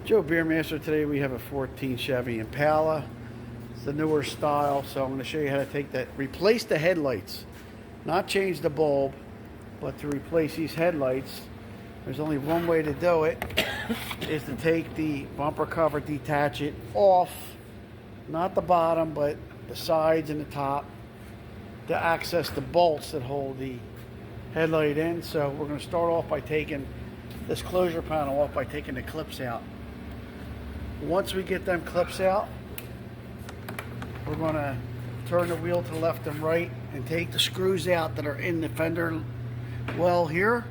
Joe Beermaster. Today we have a 14 Chevy Impala. It's the newer style, so I'm going to show you how to take that, replace the headlights, not change the bulb, but to replace these headlights. There's only one way to do it, is to take the bumper cover, detach it off, not the bottom, but the sides and the top, to access the bolts that hold the headlight in. So we're going to start off by taking this closure panel off by taking the clips out. Once we get them clips out, we're going to turn the wheel to left and right and take the screws out that are in the fender well here.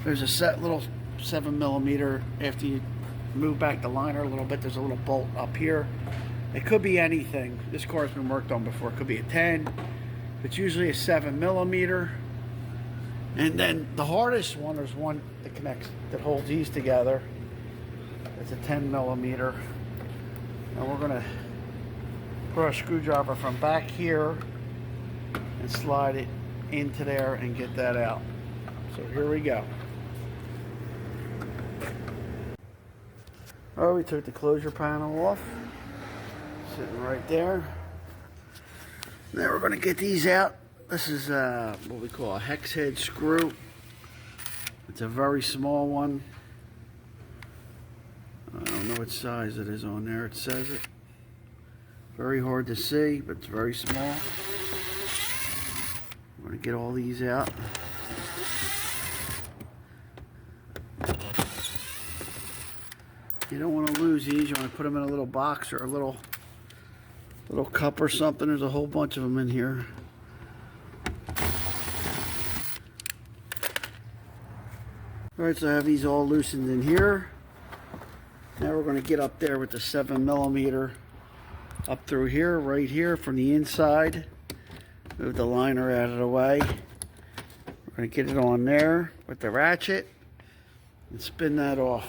There's a set little 7mm. After you move back the liner a little bit, there's a little bolt up here. It could be anything. This car's been worked on before. It could be a 10. It's usually a 7mm. And then the hardest one, there's one that connects, that holds these together. It's a 10mm. And we're going to put our screwdriver from back here and slide it into there and get that out. So here we go. All right, we took the closure panel off, sitting right there. Now we're going to get these out. This is what we call a hex head screw. It's a very small one. I don't know what size it is on there. It says it. Very hard to see, but it's very small. I'm going to get all these out. You don't want to lose these. You want to put them in a little box or a little cup or something. There's a whole bunch of them in here. Alright, so I have these all loosened in here. Now we're going to get up there with the 7mm up through here, right here from the inside. Move the liner out of the way. We're going to get it on there with the ratchet and spin that off.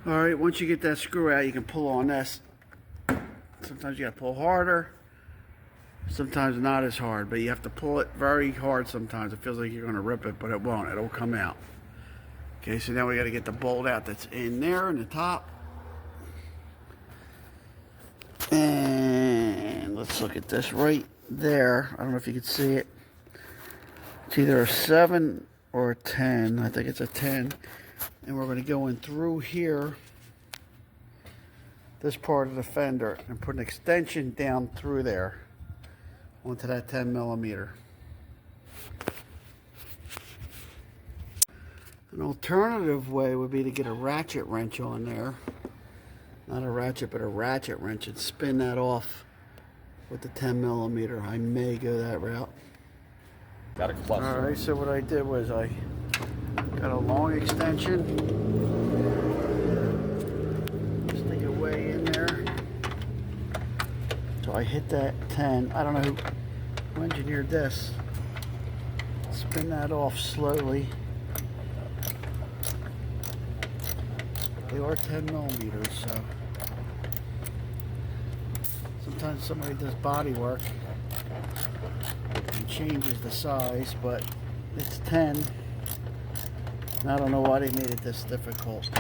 Alright, once you get that screw out, you can pull on this. Sometimes you got to pull harder, sometimes not as hard, but you have to pull it very hard sometimes. It feels like you're going to rip it, but it won't. It'll come out. Okay, so now we got to get the bolt out that's in there in the top. And let's look at this right there. I don't know if you can see it. It's either a 7 or a 10. I think it's a 10. And we're going to go in through here, this part of the fender, and put an extension down through there onto that 10mm. An alternative way would be to get a ratchet wrench on there. Not a ratchet, but a ratchet wrench, and spin that off with the 10mm. I may go that route. Got a cluster. Alright, so what I did was I got a long extension. Stick it way in there. So I hit that 10. I don't know who engineered this. Spin that off slowly. They are 10mm, so sometimes somebody does body work and changes the size, but it's 10. And I don't know why they made it this difficult.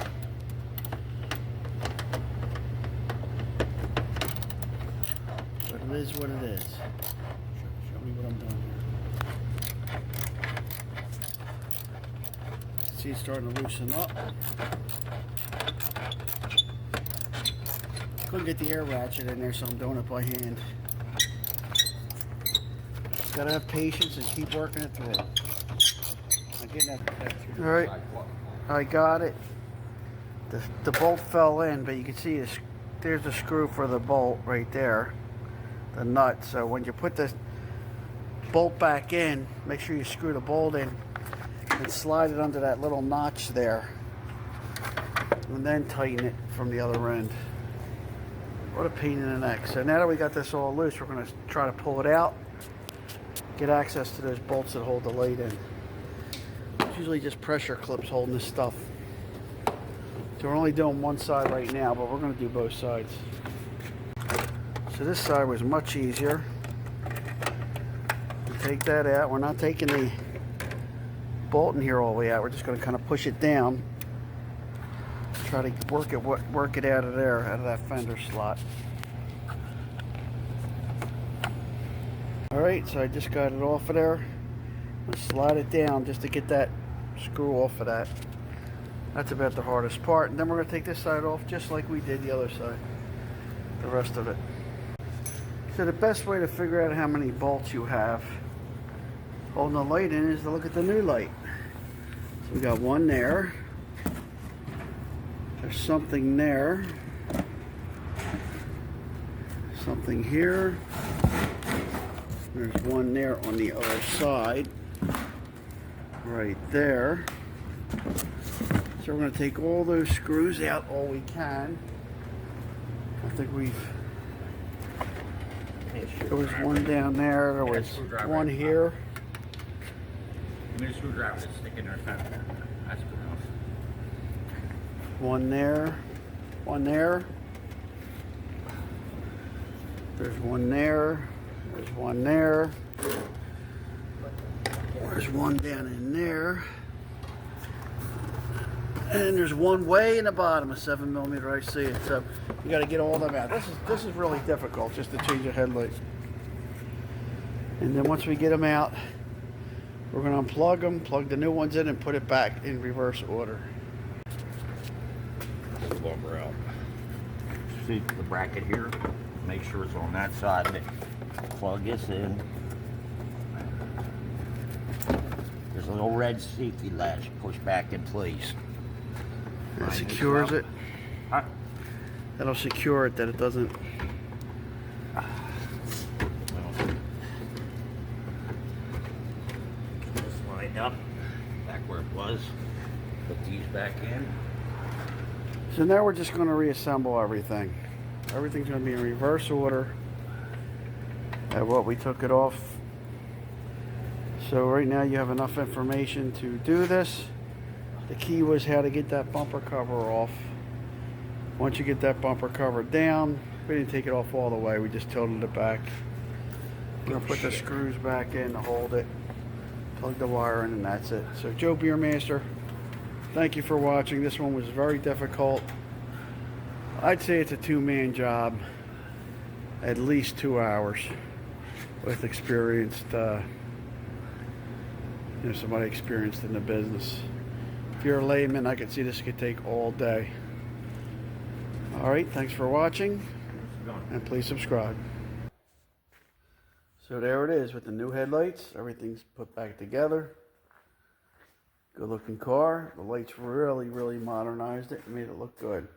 But it is what it is. Show me what I'm doing here. See, it's starting to loosen up. Couldn't get the air ratchet in there, so I'm doing it by hand. Just gotta have patience and keep working it through. I'm getting that through. All right, I got it. The bolt fell in, but you can see there's the screw for the bolt right there, the nut. So when you put this bolt back in, make sure you screw the bolt in and slide it under that little notch there, and then tighten it from the other end. What a pain in the neck. So now that we got this all loose, we're going to try to pull it out, get access to those bolts that hold the light in. It's usually just pressure clips holding this stuff. So we're only doing one side right now, but we're going to do both sides. So this side was much easier. Take that out. We're not taking the bolt in here all the way out. We're just going to kind of push it down Try to work it out of there, out of that fender slot. All right, so I just got it off of there. Let's slide it down just to get that screw off of that. That's about the hardest part. And then we're going to take this side off just like we did the other side. The rest of it. So the best way to figure out how many bolts you have holding the light in is to look at the new light. So we got one there. There's something there. Something here. There's one there on the other side. Right there. So we're going to take all those screws out all we can. I think we've... There was one down there. There was one here. Give me a screwdriver to stick in there. That's good enough. One there. One there. There's one there. There's one there. There's one down in there. And there's one way in the bottom, a 7mm. I see it. So you got to get all them out. This is really difficult just to change a headlight. And then once we get them out, we're going to unplug them, plug the new ones in, and put it back in reverse order. Pull the bumper out. See the bracket here? Make sure it's on that side. Plug this in. There's a little red safety latch. Push back in place. That secures it. Huh? That'll secure it that it doesn't. Just lined up back where it was. Put these back in. So now we're just going to reassemble everything. Everything's going to be in reverse order at what we took it off. So right now you have enough information to do this. The key was how to get that bumper cover off. Once you get that bumper cover down, we didn't take it off all the way, we just tilted it back. We're going to put the screws back in to hold it, plug the wire in, and that's it. So Joe Beermaster, thank you for watching. This one was very difficult. I'd say it's a two-man job, at least 2 hours with experienced, somebody experienced in the business. If you're a layman, I could see this could take all day. All right, thanks for watching, and please subscribe. So there it is with the new headlights. Everything's put back together. Good looking car. The lights really, really modernized it and made it look good.